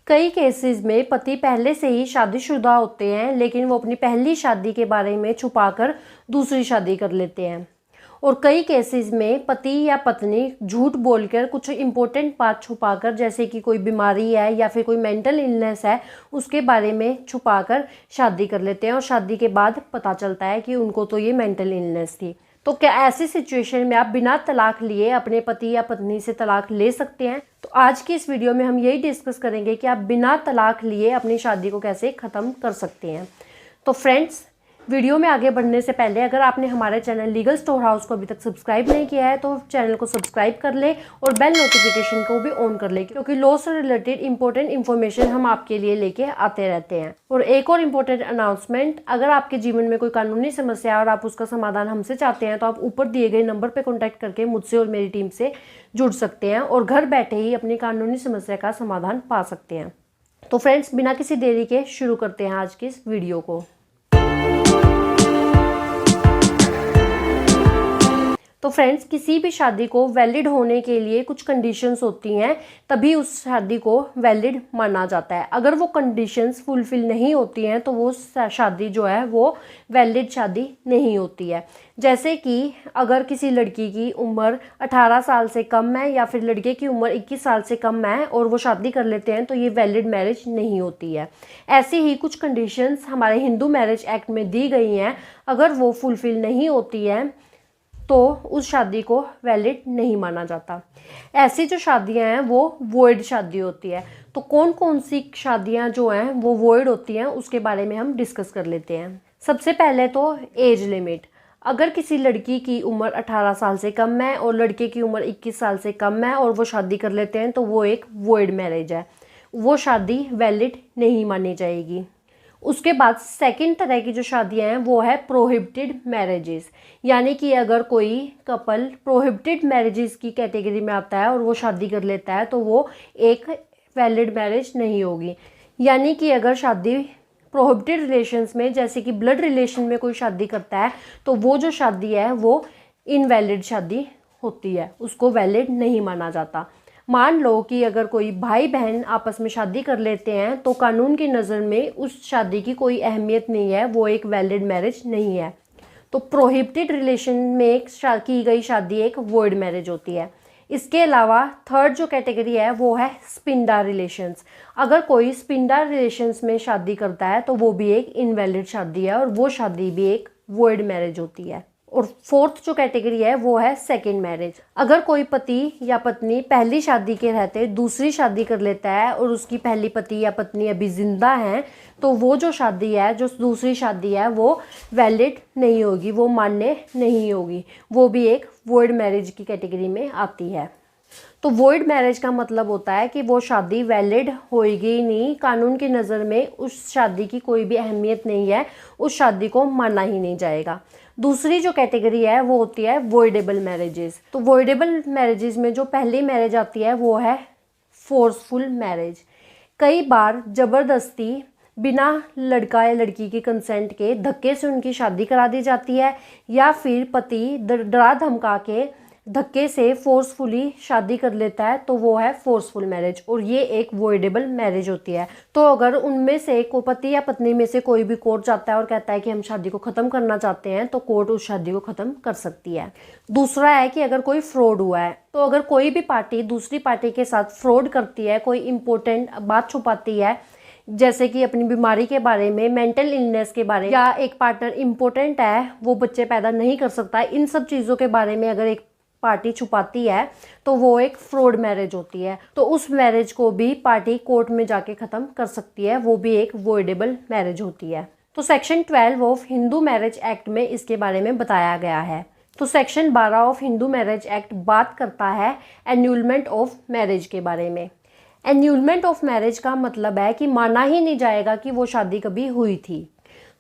कई केसेस में पति पहले से ही शादीशुदा होते हैं, लेकिन वो अपनी पहली शादी के बारे में छुपाकर दूसरी शादी कर लेते हैं। और कई केसेस में पति या पत्नी झूठ बोलकर कुछ इम्पोर्टेंट बात छुपाकर, जैसे कि कोई बीमारी है या फिर कोई मेंटल इलनेस है, उसके बारे में छुपाकर शादी कर लेते हैं और शादी के बाद पता चलता है कि उनको तो ये मेंटल इलनेस थी। तो क्या ऐसी सिचुएशन में आप बिना तलाक लिए अपने पति या पत्नी से तलाक ले सकते हैं? तो आज की इस वीडियो में हम यही डिस्कस करेंगे कि आप बिना तलाक लिए अपनी शादी को कैसे ख़त्म कर सकते हैं। तो फ्रेंड्स, वीडियो में आगे बढ़ने से पहले अगर आपने हमारे चैनल लीगल स्टोर हाउस को अभी तक सब्सक्राइब नहीं किया है तो चैनल को सब्सक्राइब कर लें और बेल नोटिफिकेशन को भी ऑन कर लें, क्योंकि लॉ से रिलेटेड इंपॉर्टेंट इन्फॉर्मेशन हम आपके लिए लेके आते रहते हैं। और एक और इम्पोर्टेंट अनाउंसमेंट, अगर आपके जीवन में कोई कानूनी समस्या है और आप उसका समाधान हमसे चाहते हैं तो आप ऊपर दिए गए नंबर पर कॉन्टैक्ट करके मुझसे और मेरी टीम से जुड़ सकते हैं और घर बैठे ही अपनी कानूनी समस्या का समाधान पा सकते हैं। तो फ्रेंड्स, बिना किसी देरी के शुरू करते हैं आज की इस वीडियो को। तो फ्रेंड्स, किसी भी शादी को वैलिड होने के लिए कुछ कंडीशंस होती हैं, तभी उस शादी को वैलिड माना जाता है। अगर वो कंडीशंस फुलफिल नहीं होती हैं तो वो शादी जो है वो वैलिड शादी नहीं होती है। जैसे कि अगर किसी लड़की की उम्र 18 साल से कम है या फिर लड़के की उम्र 21 साल से कम है और वो शादी कर लेते हैं तो ये वैलिड मैरिज नहीं होती है। ऐसी ही कुछ कंडीशंस हमारे हिंदू मैरिज एक्ट में दी गई हैं, अगर वो फुलफिल नहीं होती है तो उस शादी को वैलिड नहीं माना जाता। ऐसी जो शादियां हैं वो वॉइड शादी होती है। तो कौन कौन सी शादियां जो हैं वो वॉइड होती हैं उसके बारे में हम डिस्कस कर लेते हैं। सबसे पहले तो एज लिमिट। अगर किसी लड़की की उम्र 18 साल से कम है और लड़के की उम्र 21 साल से कम है और वो शादी कर लेते हैं तो वो एक वॉइड मैरिज है, वो शादी वैलिड नहीं मानी जाएगी। उसके बाद सेकंड तरह की जो शादियां हैं वो है प्रोहिबिटेड मैरिजेस, यानी कि अगर कोई कपल प्रोहिबिटेड मैरिजेस की कैटेगरी में आता है और वो शादी कर लेता है तो वो एक वैलिड मैरिज नहीं होगी। यानी कि अगर शादी प्रोहिबिटेड रिलेशंस में, जैसे कि ब्लड रिलेशन में कोई शादी करता है तो वो जो शादी है वो इनवैलिड शादी होती है, उसको वैलिड नहीं माना जाता। मान लो कि अगर कोई भाई बहन आपस में शादी कर लेते हैं तो कानून की नज़र में उस शादी की कोई अहमियत नहीं है, वो एक वैलिड मैरिज नहीं है। तो प्रोहिबिटेड रिलेशन में की गई शादी एक वॉइड मैरिज होती है। इसके अलावा थर्ड जो कैटेगरी है वो है स्पिंडा रिलेशंस। अगर कोई स्पिंडा रिलेशंस में शादी करता है तो वो भी एक इनवैलिड शादी है और वो शादी भी एक वॉइड मैरिज होती है। और फोर्थ जो कैटेगरी है वो है सेकंड मैरिज। अगर कोई पति या पत्नी पहली शादी के रहते दूसरी शादी कर लेता है और उसकी पहली पति या पत्नी अभी जिंदा हैं तो वो जो शादी है, जो दूसरी शादी है, वो वैलिड नहीं होगी, वो मान्य नहीं होगी, वो भी एक वॉइड मैरिज की कैटेगरी में आती है। तो वॉइड मैरिज का मतलब होता है कि वो शादी वैलिड होएगी नहीं, कानून की नज़र में उस शादी की कोई भी अहमियत नहीं है, उस शादी को माना ही नहीं जाएगा। दूसरी जो कैटेगरी है वो होती है वॉइडेबल मैरिजेस। तो वॉइडेबल मैरिजेस में जो पहली मैरिज आती है वो है फोर्सफुल मैरिज। कई बार ज़बरदस्ती बिना लड़का या लड़की के कंसेंट के धक्के से उनकी शादी करा दी जाती है, या फिर पति डरा धमका के धक्के से फोर्सफुली शादी कर लेता है तो वो है फोर्सफुल मैरिज, और ये एक वॉइडेबल मैरिज होती है। तो अगर उनमें से को पति या पत्नी में से कोई भी कोर्ट जाता है और कहता है कि हम शादी को ख़त्म करना चाहते हैं तो कोर्ट उस शादी को ख़त्म कर सकती है। दूसरा है कि अगर कोई फ्रॉड हुआ है, तो अगर कोई भी पार्टी दूसरी पार्टी के साथ फ्रॉड करती है, कोई इंपॉर्टेंट बात छुपाती है, जैसे कि अपनी बीमारी के बारे में, मेंटल इलनेस के बारे में, या एक पार्टनर इम्पोर्टेंट है वो बच्चे पैदा नहीं कर सकता, इन सब चीज़ों के बारे में अगर एक पार्टी छुपाती है तो वो एक फ्रॉड मैरिज होती है। तो उस मैरिज को भी पार्टी कोर्ट में जाके ख़त्म कर सकती है, वो भी एक वॉइडेबल मैरिज होती है। तो section 12 of Hindu marriage act में इसके बारे में बताया गया है। तो section 12 of Hindu marriage act बात करता है एन्यूलमेंट ऑफ मैरिज के बारे में। एन्यूलमेंट ऑफ मैरिज का मतलब है कि माना ही नहीं जाएगा कि वो शादी कभी हुई थी।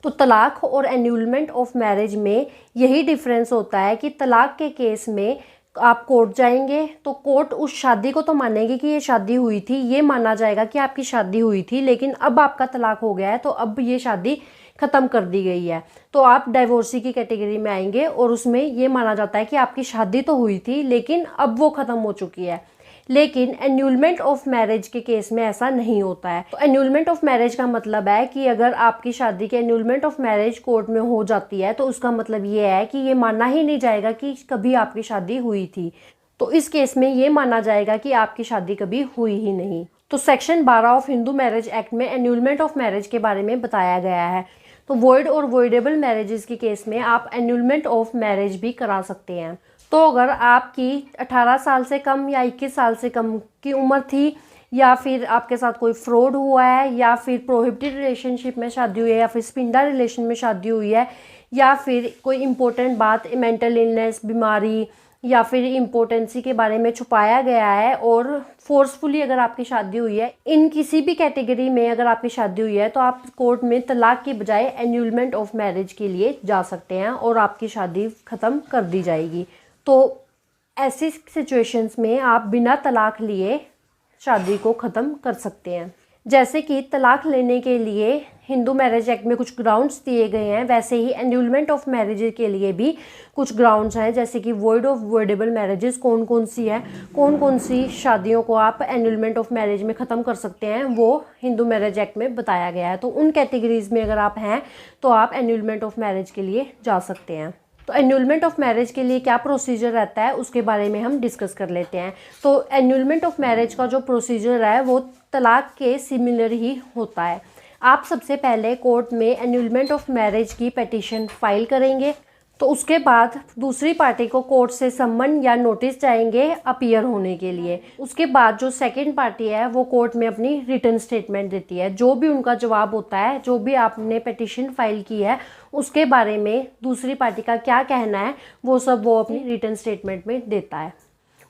तो तलाक और एन्यूलमेंट ऑफ मैरिज में यही डिफरेंस होता है कि तलाक के केस में आप कोर्ट जाएंगे तो कोर्ट उस शादी को तो मानेगी कि ये शादी हुई थी, ये माना जाएगा कि आपकी शादी हुई थी, लेकिन अब आपका तलाक हो गया है तो अब ये शादी ख़त्म कर दी गई है, तो आप डाइवोर्सी की कैटेगरी में आएंगे और उसमें ये माना जाता है कि आपकी शादी तो हुई थी लेकिन अब वो ख़त्म हो चुकी है। लेकिन एन्यूलमेंट ऑफ मैरिज के केस में ऐसा नहीं होता है। तो एन्यूलमेंट ऑफ मैरिज का मतलब है कि अगर आपकी शादी की एन्यूलमेंट ऑफ मैरिज कोर्ट में हो जाती है तो उसका मतलब ये है कि ये माना ही नहीं जाएगा कि कभी आपकी शादी हुई थी। तो इस केस में ये माना जाएगा कि आपकी शादी कभी हुई ही नहीं। तो section 12 of Hindu marriage act में एन्यूलमेंट ऑफ मैरिज के बारे में बताया गया है। तो वॉइड और वॉइडेबल मैरिजेस के केस में आप एन्यूलमेंट ऑफ मैरिज भी करा सकते हैं। तो अगर आपकी 18 साल से कम या 21 साल से कम की उम्र थी, या फिर आपके साथ कोई फ्रॉड हुआ है, या फिर प्रोहिबिटेड रिलेशनशिप में शादी हुई है, या फिर स्पिंडा रिलेशन में शादी हुई है, या फिर कोई इम्पोर्टेंट बात मेंटल इलनेस, बीमारी या फिर इम्पोर्टेंसी के बारे में छुपाया गया है, और फोर्सफुली अगर आपकी शादी हुई है, इन किसी भी कैटेगरी में अगर आपकी शादी हुई है तो आप कोर्ट में तलाक की बजाय एन्यूलमेंट ऑफ मैरिज के लिए जा सकते हैं और आपकी शादी ख़त्म कर दी जाएगी। तो ऐसी सिचुएशंस में आप बिना तलाक लिए शादी को ख़त्म कर सकते हैं। जैसे कि तलाक लेने के लिए हिंदू मैरिज एक्ट में कुछ ग्राउंड्स दिए गए हैं, वैसे ही एन्यूलमेंट ऑफ मैरिज के लिए भी कुछ ग्राउंड्स हैं। जैसे कि वॉइड ऑफ वॉइडेबल मैरिजेस कौन कौन सी है, कौन कौन सी शादियों को आप एन्यूलमेंट ऑफ मैरिज में ख़त्म कर सकते हैं, वो हिंदू मैरिज एक्ट में बताया गया है। तो उन कैटेगरीज़ में अगर आप हैं तो आप एन्यूलमेंट ऑफ मैरिज के लिए जा सकते हैं। तो एन्यूलमेंट ऑफ मैरिज के लिए क्या प्रोसीजर रहता है उसके बारे में हम डिस्कस कर लेते हैं। तो एन्यूलमेंट ऑफ मैरिज का जो प्रोसीजर है वो तलाक के सिमिलर ही होता है। आप सबसे पहले कोर्ट में एन्यूलमेंट ऑफ मैरिज की पिटीशन फाइल करेंगे, तो उसके बाद दूसरी पार्टी को कोर्ट से सम्मन या नोटिस जाएंगे अपीयर होने के लिए। उसके बाद जो सेकंड पार्टी है वो कोर्ट में अपनी रिटन स्टेटमेंट देती है। जो भी उनका जवाब होता है, जो भी आपने पिटीशन फाइल की है उसके बारे में दूसरी पार्टी का क्या कहना है, वो सब वो अपनी रिटन स्टेटमेंट में देता है।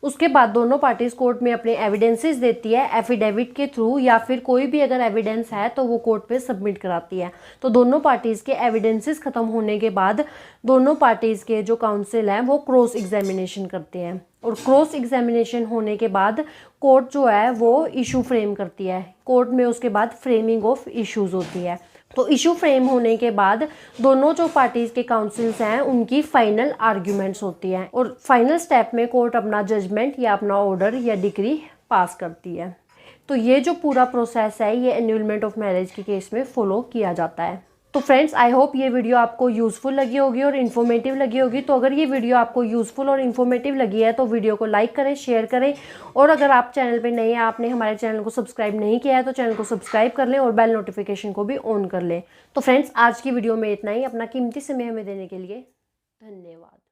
उसके बाद दोनों पार्टीज कोर्ट में अपने एविडेंसेस देती है एफिडेविट के थ्रू, या फिर कोई भी अगर एविडेंस है तो वो कोर्ट पे सबमिट कराती है। तो दोनों पार्टीज के एविडेंसेस खत्म होने के बाद दोनों पार्टीज के जो काउंसिल हैं वो क्रॉस एग्जामिनेशन करते हैं, और क्रॉस एग्जामिनेशन होने के बाद कोर्ट जो है वो इशू फ्रेम करती है। कोर्ट में उसके बाद फ्रेमिंग ऑफ इश्यूज होती है। तो इशू फ्रेम होने के बाद दोनों जो पार्टीज के काउंसिल्स हैं उनकी फाइनल आर्ग्यूमेंट्स होती हैं, और फाइनल स्टेप में कोर्ट अपना जजमेंट या अपना ऑर्डर या डिक्री पास करती है। तो ये जो पूरा प्रोसेस है ये एन्यूलमेंट ऑफ मैरिज के केस में फॉलो किया जाता है। तो फ्रेंड्स, आई होप ये वीडियो आपको यूज़फुल लगी होगी और इन्फॉर्मेटिव लगी होगी। तो अगर ये वीडियो आपको यूज़फुल और इन्फॉर्मेटिव लगी है तो वीडियो को लाइक करें, शेयर करें, और अगर आप चैनल पे नए हैं, आपने हमारे चैनल को सब्सक्राइब नहीं किया है तो चैनल को सब्सक्राइब कर लें और बेल नोटिफिकेशन को भी ऑन कर लें। तो फ्रेंड्स, आज की वीडियो में इतना ही। अपना कीमती समय हमें देने के लिए धन्यवाद।